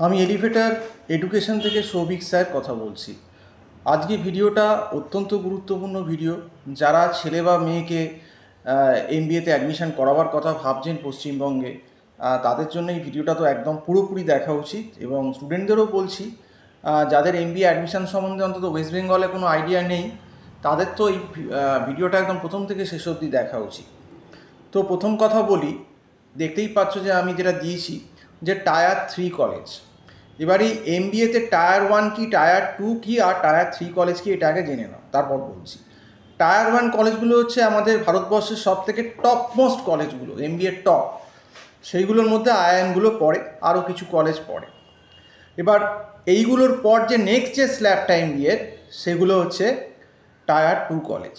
আমি elevator education থেকে Souvik sir কথা বলছি। আজকে ভিডিওটা অত্যন্ত গুরুত্বপূর্ণ ভিডিও। যারা ছেলে বা মেয়েকে এমবিএতে অ্যাডমিশন করাবার কথা ভাবছেন পশ্চিমবঙ্গে, তাদের জন্য এই ভিডিওটা তো একদম পুরোপুরি দেখা উচিত। এবং স্টুডেন্টদেরও বলছি, যাদের এমবিএ অ্যাডমিশন সম্বন্ধে অন্তত ওয়েস্ট বেঙ্গলে কোনো আইডিয়া নেই, তাদের তো এই ভিডিওটা একদম প্রথম থেকে শেষ অবধি দেখা উচিত। তো প্রথম কথা বলি, দেখতেই পাচ্ছ যে আমি যেটা দিয়েছি যে টায়ার 3 কলেজ। এবার এই এমবিএতে টায়ার 1 কি, টায়ার 2 কি আর টায়ার 3 কলেজ কি, এটা আগে জেনে নাও, তারপর বলছি। টায়ার 1 কলেজগুলো হচ্ছে আমাদের ভারতবর্ষের সব থেকে টপ মোস্ট কলেজগুলো, এমবিএ টপ। সেইগুলোর মধ্যে আইআইএমগুলো পড়ে, আরও কিছু কলেজ পড়ে। এবার এইগুলোর পর যে নেক্সট যে স্ল্যাবটা এমবিএর, সেগুলো হচ্ছে টায়ার 2 কলেজ।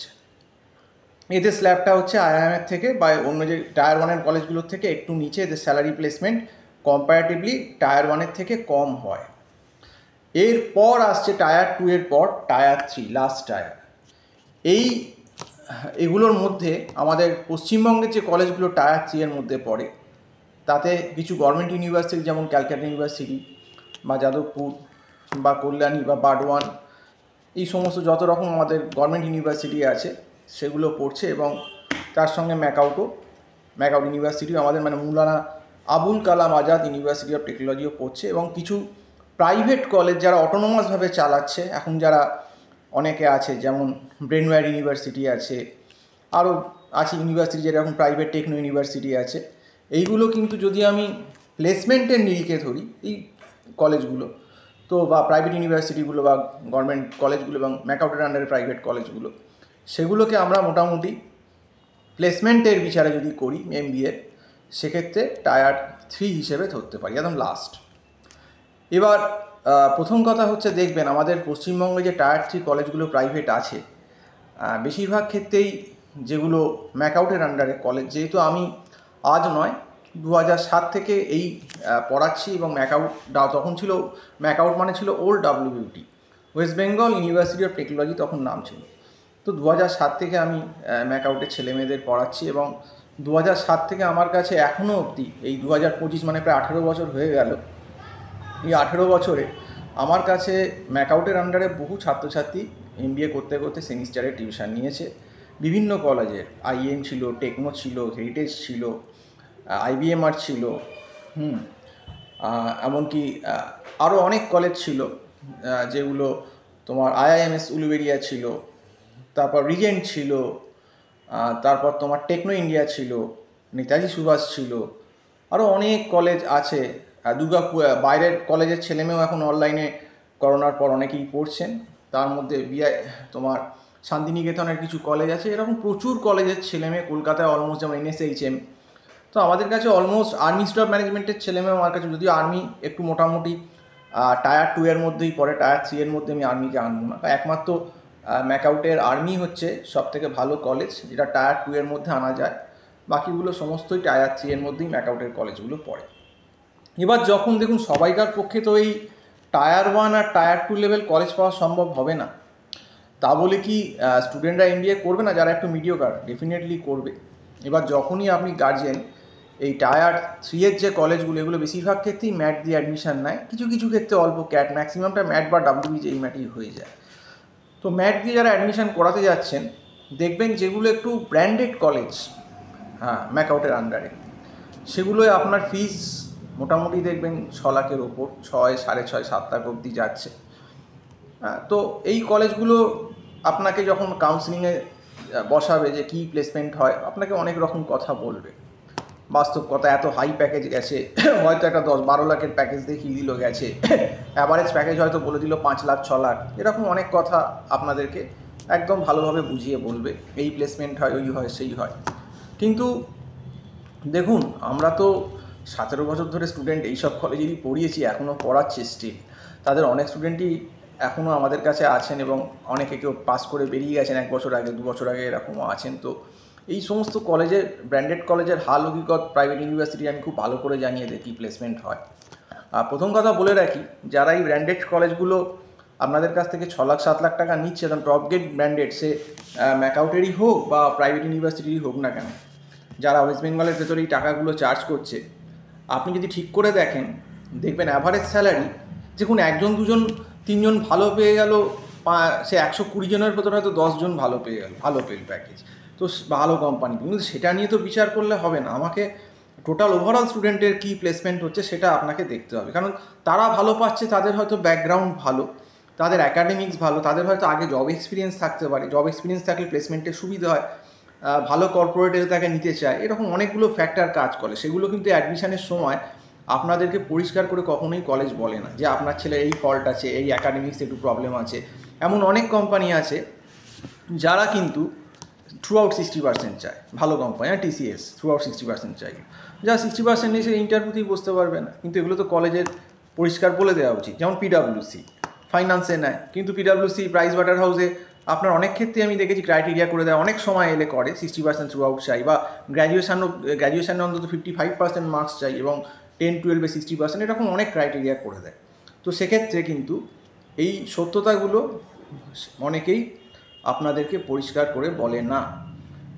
এদের স্ল্যাবটা হচ্ছে আইআইএমের থেকে বা অন্য যে টায়ার 1-এর কলেজগুলোর থেকে একটু নিচে। এদের স্যালারি প্লেসমেন্ট কম্পারেটিভলি টায়ার 1-এর থেকে কম হয়। এরপর আসছে টায়ার 2-এর পর টায়ার 3, লাস্ট টায়ার। এগুলোর মধ্যে আমাদের পশ্চিমবঙ্গের যে কলেজগুলো টায়ার 3-এর মধ্যে পড়ে, তাতে কিছু গভর্নমেন্ট ইউনিভার্সিটি যেমন ক্যালকাটা ইউনিভার্সিটি বা যাদবপুর বা কল্যাণী বা বার্ডওয়ান, এই সমস্ত যত রকম আমাদের গভর্নমেন্ট ইউনিভার্সিটি আছে সেগুলো পড়ছে। এবং তার সঙ্গে ম্যাকআউট ইউনিভার্সিটিও আমাদের, মানে মৌলানা আবুল কালাম আজাদ ইউনিভার্সিটি অফ টেকনোলজিও পড়ছে। এবং কিছু প্রাইভেট কলেজ যারা অটোনোমাসভাবে চালাচ্ছে এখন, যারা অনেকে আছে, যেমন ব্রেনওয়্যার ইউনিভার্সিটি আছে, আরও আছে ইউনিভার্সিটি যেরকম প্রাইভেট টেকনো ইউনিভার্সিটি আছে। এইগুলো কিন্তু যদি আমি প্লেসমেন্টের নিরিখে ধরি, এই কলেজগুলো তো, বা প্রাইভেট ইউনিভার্সিটিগুলো বা গভর্নমেন্ট কলেজগুলো এবং ম্যাকআউটের আন্ডারে প্রাইভেট কলেজগুলো, সেগুলোকে আমরা মোটামুটি প্লেসমেন্টের বিচারে যদি করি এমবিএ, সেক্ষেত্রে টায়ার 3 হিসেবে ধরতে পারি, একদম লাস্ট। এবার প্রথম কথা হচ্ছে, দেখবেন আমাদের পশ্চিমবঙ্গে যে টায়ার 3 কলেজগুলো প্রাইভেট আছে, বেশিরভাগ ক্ষেত্রেই যেগুলো ম্যাকআউটের আন্ডারে কলেজ, যেহেতু আমি আজ নয় 2007 থেকে এই পড়াচ্ছি, এবং ম্যাকআউট তখন ছিল, ম্যাকআউট মানে ছিল old WBUT, West Bengal University of Technology তখন নাম ছিল। তো 2007 থেকে আমি ম্যাকআউটের ছেলেমেয়েদের পড়াচ্ছি, এবং 2007 থেকে আমার কাছে এখনও অবধি, এই 2025 মানে প্রায় 18 বছর হয়ে গেল, এই 18 বছরে আমার কাছে ম্যাকআউটের আন্ডারে বহু ছাত্রছাত্রী এমবিএ করতে করতে সেমিস্টারে টিউশন নিয়েছে বিভিন্ন কলেজের। আইএম ছিল, টেকনো ছিল, হেরিটেজ ছিল, আইবিএমআর ছিল, এমনকি আরও অনেক কলেজ ছিল, যেগুলো তোমার আইআইএমএস উলুবেড়িয়া ছিল, তারপর রিজেন্ট ছিল, তারপর তোমার টেকনো ইন্ডিয়া ছিল, নেতাজি সুভাষ ছিল, আরও অনেক কলেজ আছে। দুর্গাপুর বাইরের কলেজের ছেলেমেয়েও এখন অনলাইনে করোনার পর অনেকেই পড়ছেন। তার মধ্যে তোমার শান্তিনিকেতনের কিছু কলেজ আছে। এরকম প্রচুর কলেজের ছেলেমেয়ে কলকাতায় অলমোস্ট, যেমন এনএসএইচএম। তো আমাদের কাছে অলমোস্ট আর্মি স্টাফ ম্যানেজমেন্টের ছেলেমেয়েও আমার কাছে, যদিও আর্মি একটু মোটামুটি টায়ার 2-এর মধ্যেই পড়ে, টায়ার 3-এর মধ্যে আমি আর্মিকে আনবো না। একমাত্র ম্যাকআউটের আর্মি হচ্ছে সব থেকে ভালো কলেজ, যেটা টায়ার 2-এর মধ্যে আনা যায়। বাকিগুলো সমস্তই টায়ার 3-এর মধ্যেই ম্যাকআউটের কলেজগুলো পড়ে। এবার যখন দেখুন, সবাইকার পক্ষে তো এই টায়ার 1 আর টায়ার 2 লেভেল কলেজ পাওয়া সম্ভব হবে না। তা বলে কি স্টুডেন্টরা এমবিএ করবে না? যারা একটু মিডিওকার, ডেফিনেটলি করবে। এবার যখনই আপনি গার্জেন, এই টায়ার 3-এর যে কলেজগুলো, এগুলো বেশিরভাগ ক্ষেত্রেই ম্যাট দিয়ে অ্যাডমিশান নেয়, কিছু কিছু ক্ষেত্রে অল্প ক্যাট, ম্যাক্সিমামটা ম্যাট বা ডাব্লিউবি যে এই ম্যাটই হয়ে যায়। তো ম্যাট দিয়ে যারা অ্যাডমিশান করাতে যাচ্ছেন, দেখবেন যেগুলো একটু ব্র্যান্ডেড কলেজ, ম্যাকআউটের আন্ডারে, সেগুলোয় আপনার ফিস মোটামুটি দেখবেন 6 লাখের ওপর, 6, 6.5, 7 লাখ অবধি যাচ্ছে। তো এই কলেজগুলো আপনাকে যখন কাউন্সিলিংয়ে বসাবে যে কী প্লেসমেন্ট হয়, আপনাকে অনেক রকম কথা বলবে। বাস্তব কথা, এত হাই প্যাকেজ গেছে, হয়তো একটা 10-12 লাখের প্যাকেজ দেখিয়ে দিল, গেছে অ্যাভারেজ প্যাকেজ হয়তো বলে দিল 5 লাখ 6 লাখ, এরকম অনেক কথা আপনাদেরকে একদম ভালোভাবে বুঝিয়ে বলবে, এই প্লেসমেন্ট হয়, ওই হয়, সেই হয়। কিন্তু দেখুন, আমরা তো 17 বছর ধরে স্টুডেন্ট এইসব কলেজেরই পড়িয়েছি, এখনও পড়াচ্ছি স্টিল। তাদের অনেক স্টুডেন্টই এখনও আমাদের কাছে আছেন, এবং অনেকে কেউ পাস করে বেরিয়ে গেছেন 1 বছর আগে, 2 বছর আগে, এরকমও আছেন। তো এই সমস্ত কলেজের, ব্র্যান্ডেড কলেজের হাল হকিকত প্রাইভেট ইউনিভার্সিটি আমি খুব ভালো করে জানিয়ে দিই কী প্লেসমেন্ট হয়। প্রথম কথা বলে রাখি, যারা এই ব্র্যান্ডেড কলেজগুলো আপনাদের কাছ থেকে 6 লাখ 7 লাখ টাকা নিচ্ছে, তখন টপ গেট ব্র্যান্ডেড, সে ম্যাকআউটেরই হোক বা প্রাইভেট ইউনিভার্সিটিরই হোক না কেন, যারা ওয়েস্ট বেঙ্গলের ভেতরে এই টাকাগুলো চার্জ করছে, আপনি যদি ঠিক করে দেখেন দেখবেন অ্যাভারেজ স্যালারি দেখুন 1 জন 2 জন 3 জন ভালো পেয়ে গেল, সে 120 জনের ভেতরে হয়তো 10 জন ভালো পেয়ে গেল, ভালো পেল প্যাকেজ, তো ভালো কোম্পানি। কিন্তু সেটা নিয়ে তো বিচার করলে হবে না, আমাকে টোটাল ওভারঅল স্টুডেন্টের কী প্লেসমেন্ট হচ্ছে সেটা আপনাকে দেখতে হবে। কারণ তারা ভালো পাচ্ছে, তাদের হয়তো ব্যাকগ্রাউন্ড ভালো, তাদের অ্যাকাডেমিক্স ভালো, তাদের হয়তো আগে জব এক্সপিরিয়েন্স থাকতে পারে, জব এক্সপিরিয়েন্স থাকলে প্লেসমেন্টের সুবিধা হয়, ভালো কর্পোরেটে তাকে নিতে চায়, এরকম অনেকগুলো ফ্যাক্টর কাজ করে। সেগুলো কিন্তু অ্যাডমিশনের সময় আপনাদেরকে পরিষ্কার করে কখনোই কলেজ বলে না যে আপনার ছেলের এই ফল্ট আছে, এই অ্যাকাডেমিক্স একটু প্রবলেম আছে। এমন অনেক কোম্পানি আছে যারা কিন্তু থ্রু আউট 60% চায়, ভালো কোম্পানি, TCS থ্রু আউট 60% চাই, যা 60% নিয়ে সে ইন্টারভিউতেই বসতে পারবে না। কিন্তু এগুলো তো কলেজের পরিষ্কার বলে দেওয়া উচিত। যেমন PwC ফাইন্যান্সে নেয়, কিন্তু PwC প্রাইস ওয়াটার হাউসে আপনার অনেক ক্ষেত্রে আমি দেখেছি ক্রাইটেরিয়া করে দেয়, অনেক সময় এলে করে 60% থ্রু আউট চাই, বা গ্র্যাজুয়েশানে অন্তত 55% মার্কস চাই, এবং 10-12-এ 60%, এরকম অনেক ক্রাইটেরিয়া করে দেয়। তো সেক্ষেত্রে কিন্তু এই সত্যতাগুলো অনেকেই আপনাদেরকে পরিষ্কার করে বলে না।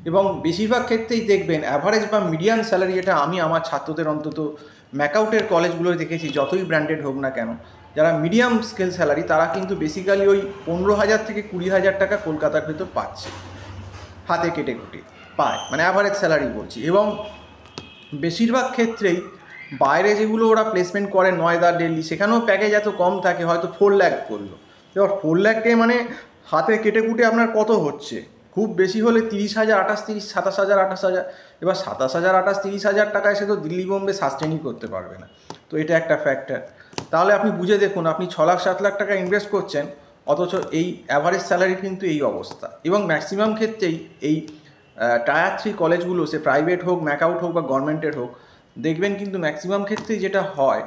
এবং বেশিরভাগ ক্ষেত্রেই দেখবেন অ্যাভারেজ বা মিডিয়ান স্যালারি, এটা আমি আমার ছাত্রদের অন্তত ম্যাকআউটের কলেজগুলোয় দেখেছি, যতই ব্র্যান্ডেড হোক না কেন, যারা মিডিয়াম স্কেল স্যালারি তারা কিন্তু বেসিক্যালি ওই 15,000 থেকে 20,000 টাকা কলকাতার ভেতর পাচ্ছে, হাতে কেটে কুটে পায়, মানে অ্যাভারেজ স্যালারি বলছি। এবং বেশিরভাগ ক্ষেত্রেই বাইরে যেগুলো ওরা প্লেসমেন্ট করে, নয়দা, দিল্লি, সেখানেও প্যাকেজ এত কম থাকে, হয়তো 4 লাখ করলো। এবার 4 লাখে মানে হাতে কেটে কুটে আপনার কত হচ্ছে, খুব বেশি হলে 30,000, 28, 27,000, 28,000। এবার 27,000, 28, 30,000 টাকায় সে তো দিল্লি বোম্বে সাস্টেনই করতে পারবে না। তো এটা একটা ফ্যাক্টর। তাহলে আপনি বুঝে দেখুন, আপনি 6 লাখ 7 লাখ টাকা ইনভেস্ট করছেন, অথচ এই অ্যাভারেজ স্যালারি কিন্তু এই অবস্থা। এবং ম্যাক্সিমাম ক্ষেত্রেই এই টায়ার 3 কলেজগুলো, সে প্রাইভেট হোক, ম্যাকআউট হোক বা গভর্নমেন্টের হোক, দেখবেন কিন্তু ম্যাক্সিমাম ক্ষেত্রেই যেটা হয়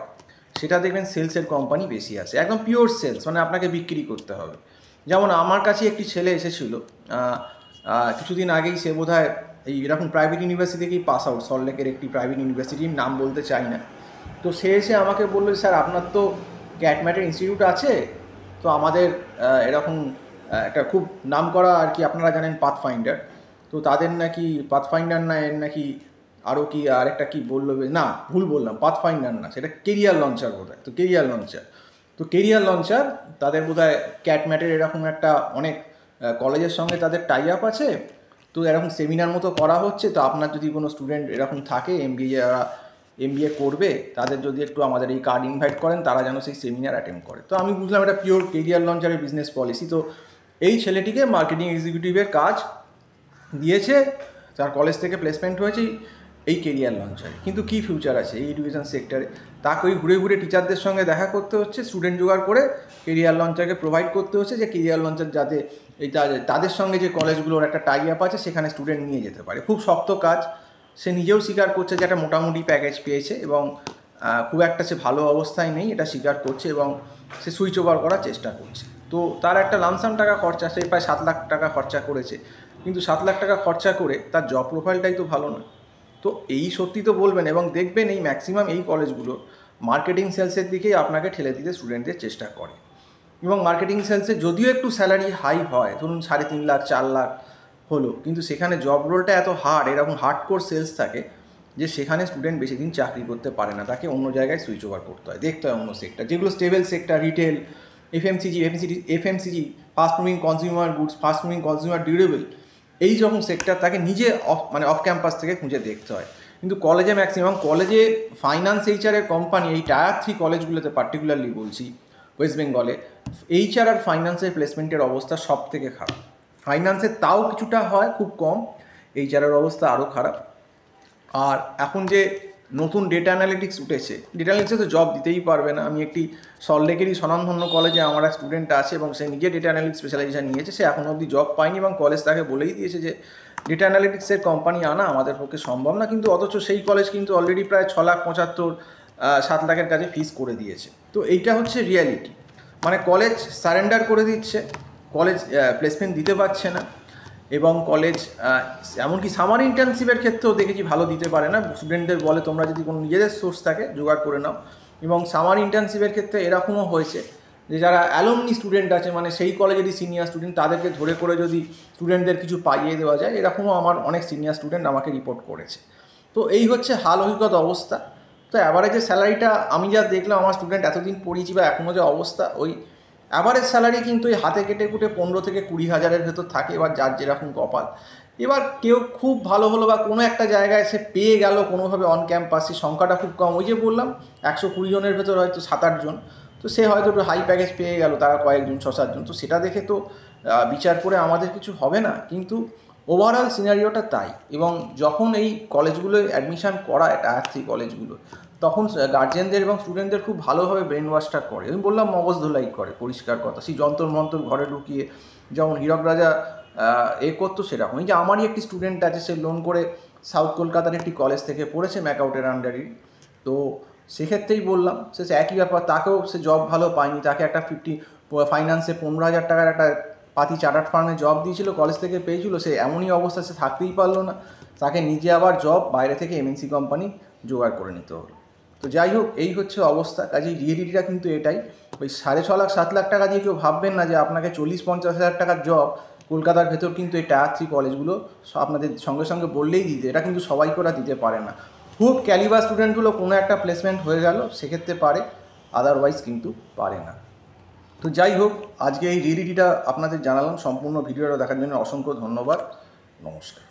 সেটা দেখবেন সেলসের কোম্পানি বেশি আছে, একদম পিওর সেলস, মানে আপনাকে বিক্রি করতে হবে। যেমন আমার কাছে একটি ছেলে এসেছিল কিছুদিন আগেই, সে বোধহয় এই এরকম প্রাইভেট ইউনিভার্সিটি থেকেই পাস আউট, সল্টলেকের একটি প্রাইভেট ইউনিভার্সিটির নাম বলতে চাই না। তো সে এসে আমাকে বললো, স্যার আপনার তো ক্যাটম্যাটের ইনস্টিটিউট আছে, তো আমাদের এরকম একটা খুব নাম করা আর কি, আপনারা জানেন পাথফাইন্ডার, তো তাদের নাকি পাথফাইন্ডার না, এর নাকি আরও কি আরেকটা কি বললো, না ভুল বললাম, পাথফাইন্ডার না, সেটা কেরিয়ার লঞ্চার বোধ হয়। তো কেরিয়ার লঞ্চার তাদের বোধ হয় ক্যাটম্যাটের এরকম একটা অনেক কলেজের সঙ্গে তাদের টাই আপ আছে। তো এরকম সেমিনার মতো করা হচ্ছে, তো আপনার যদি কোনো স্টুডেন্ট এরকম থাকে যারা MBA করবে, তাদের যদি একটু আমাদের এই কার্ড ইনভাইট করেন, তারা যেন সেই সেমিনার অ্যাটেন্ড করে। তো আমি বুঝলাম এটা পিওর কেরিয়ার লঞ্চারের বিজনেস পলিসি। তো এই ছেলেটিকে মার্কেটিং এক্সিকিউটিভের কাজ দিয়েছে, তার কলেজ থেকে প্লেসমেন্ট হয়েছে এই কেরিয়ার লঞ্চারে। কিন্তু কী ফিউচার আছে এই এডুকেশন সেক্টরে? তাকে ওই ঘুরে ঘুরে টিচারদের সঙ্গে দেখা করতে হচ্ছে, স্টুডেন্ট জোগাড় করে কেরিয়ার লঞ্চারকে প্রোভাইড করতে হচ্ছে, যে কেরিয়ার লঞ্চার যাতে এই তাদের সঙ্গে যে কলেজগুলোর একটা টাই আপ আছে সেখানে স্টুডেন্ট নিয়ে যেতে পারে। খুব শক্ত কাজ, সে নিজেও স্বীকার করছে যে একটা মোটামুটি প্যাকেজ পেয়েছে, এবং খুব একটা সে ভালো অবস্থায় নেই, এটা স্বীকার করছে, এবং সে সুইচ ওভার করার চেষ্টা করছে। তো তার একটা লামসাম টাকা খরচা, সে প্রায় 7 লাখ টাকা খরচা করেছে, কিন্তু 7 লাখ টাকা খরচা করে তার জব প্রোফাইলটাই তো ভালো না। তো এই সত্যি তো বলবেন, এবং দেখবেন এই ম্যাক্সিমাম এই কলেজগুলো মার্কেটিং সেলসের দিকেই আপনাকে ঠেলে দিতে স্টুডেন্টদের চেষ্টা করে। এবং মার্কেটিং সেলসে যদিও একটু স্যালারি হাই হয়, ধরুন 3.5 লাখ 4 লাখ হলো, কিন্তু সেখানে জব রোলটা এত হার্ড, এরকম হার্ডকোর সেলস থাকে যে সেখানে স্টুডেন্ট বেশি দিন চাকরি করতে পারে না, তাকে অন্য জায়গায় সুইচ ওভার করতে হয়, দেখতে হয় অন্য সেক্টর, যেগুলো stable sector, retail, FMCG, fast moving consumer goods, fast moving consumer durable, এই যখন সেক্টর তাকে নিজে অফ ক্যাম্পাস থেকে খুঁজে দেখতে হয়। কিন্তু কলেজে ম্যাক্সিমাম কলেজে ফাইন্যান্স এইচআরের কোম্পানি, এই টায়ার 3 কলেজগুলোতে পার্টিকুলারলি বলছি, ওয়েস্ট বেঙ্গলে এইচআর আর ফাইন্যান্সের প্লেসমেন্টের অবস্থা সব থেকে খারাপ। ফাইন্যান্সের তাও কিছুটা হয়, খুব কম, এইচআরের অবস্থা আরও খারাপ। আর এখন যে নতুন ডেটা অ্যানালিটিক্স উঠেছে, ডেটা অ্যানালিটিক্সে তো জব দিতেই পারবে না। আমি একটি সল্টলেকেরই স্বনামধন্য কলেজে আমার এক স্টুডেন্ট আছে, এবং সে নিজে ডেটা অ্যানালিটিক্স স্পেশালাইজেশন নিয়েছে, সে এখনও অবধি জব পায়নি, এবং কলেজ তাকে বলেই দিয়েছে যে ডেটা অ্যানালিটিক্সের কোম্পানি আনা আমাদের পক্ষে সম্ভব না। কিন্তু অথচ সেই কলেজ কিন্তু অলরেডি প্রায় 6,75,000 7 লাখের কাছে ফিস করে দিয়েছে। তো এইটা হচ্ছে রিয়ালিটি, মানে কলেজ সারেন্ডার করে দিচ্ছে, কলেজ প্লেসমেন্ট দিতে পারছে না, এবং কলেজ এমনকি সামার ইন্টার্নশিপের ক্ষেত্রেও দেখেছি ভালো দিতে পারে না। স্টুডেন্টদের বলে তোমরা যদি কোনো নিজেদের সোর্স থাকে জোগাড় করে নাও। এবং সামার ইন্টার্নশিপের ক্ষেত্রে এরকমও হয়েছে যে যারা অ্যালুমনি স্টুডেন্ট আছে, মানে সেই কলেজেরই সিনিয়র স্টুডেন্ট, তাদেরকে ধরে করে যদি স্টুডেন্টদের কিছু পাইয়ে দেওয়া যায়, এরকমও আমার অনেক সিনিয়র স্টুডেন্ট আমাকে রিপোর্ট করেছে। তো এই হচ্ছে হাল হকিকত অবস্থা। তো অ্যাভারেজের স্যালারিটা আমি যা দেখলাম, আমার স্টুডেন্ট এতদিন পড়িয়েছি বা এখনও যে অবস্থা, ওই অ্যাভারেজ স্যালারি কিন্তু ওই হাতে কেটে কুটে 15 থেকে 20 হাজারের ভেতর থাকে। এবার যার যেরকম কপাল। এবার কেউ খুব ভালো হলো বা কোনো একটা জায়গায় সে পেয়ে গেল কোনোভাবে অন ক্যাম্পাসে, সংখ্যাটা খুব কম, ওই যে বললাম 120 জনের ভেতর হয়তো 7-8 জন, তো সে হয়তো একটু হাই প্যাকেজ পেয়ে গেল, তারা কয়েকজন 6-7 জন, তো সেটা দেখে তো বিচার করে আমাদের কিছু হবে না। কিন্তু ওভারঅল সিনারিওটা তাই। এবং যখন এই কলেজগুলোয় অ্যাডমিশান করায় টায়ার 3 কলেজগুলো, তখন গার্জেনদের এবং স্টুডেন্টদের খুব ভালোভাবে ব্রেন ওয়াশটা করে। আমি বললাম মগজ ধোলাই করে, পরিষ্কার কথা। সেই যন্তর মন্তর ঘরে ঢুকিয়ে যেমন হীরক রাজা করতো সেরকম। এই যে আমারই একটি স্টুডেন্ট আছে, সে লোন করে সাউথ কলকাতার একটি কলেজ থেকে পড়েছে ম্যাকআউটের আন্ডারই। তো সেক্ষেত্রেই বললাম সে একই ব্যাপার, তাকেও সে জব ভালো পায়নি, তাকে একটা ফাইন্যান্সে 15,000 টাকার একটা পাতি চার্টার্ড ফার্মে জব দিয়েছিল, কলেজ থেকে পেয়েছিল, সে এমনই অবস্থা, সে থাকতেই পারলো না, তাকে নিজে আবার জব বাইরে থেকে এমএনসি কোম্পানি জোগাড় করে নিতে হলো। তো যাই হোক, এই হচ্ছে অবস্থা। কাজেই রিয়েলিটিটা কিন্তু এটাই। ওই 6.5 লাখ 7 লাখ টাকা দিয়ে কেউ ভাববেন না যে আপনাকে 40-50 হাজার টাকার জব কলকাতার ভেতর কিন্তু এই টায়ার 3 কলেজগুলো আপনাদের সঙ্গে সঙ্গে বললেই দিতে, এটা কিন্তু সবাই করে দিতে পারে না। খুব ক্যালিবার স্টুডেন্টগুলো কোনো একটা প্লেসমেন্ট হয়ে গেল, সেক্ষেত্রে পারে, আদারওয়াইজ কিন্তু পারে না। তো যাই হোক, আজকে এই রিয়েলিটিটা আপনাদের জানালাম। সম্পূর্ণ ভিডিওটা দেখার জন্য অসংখ্য ধন্যবাদ। নমস্কার।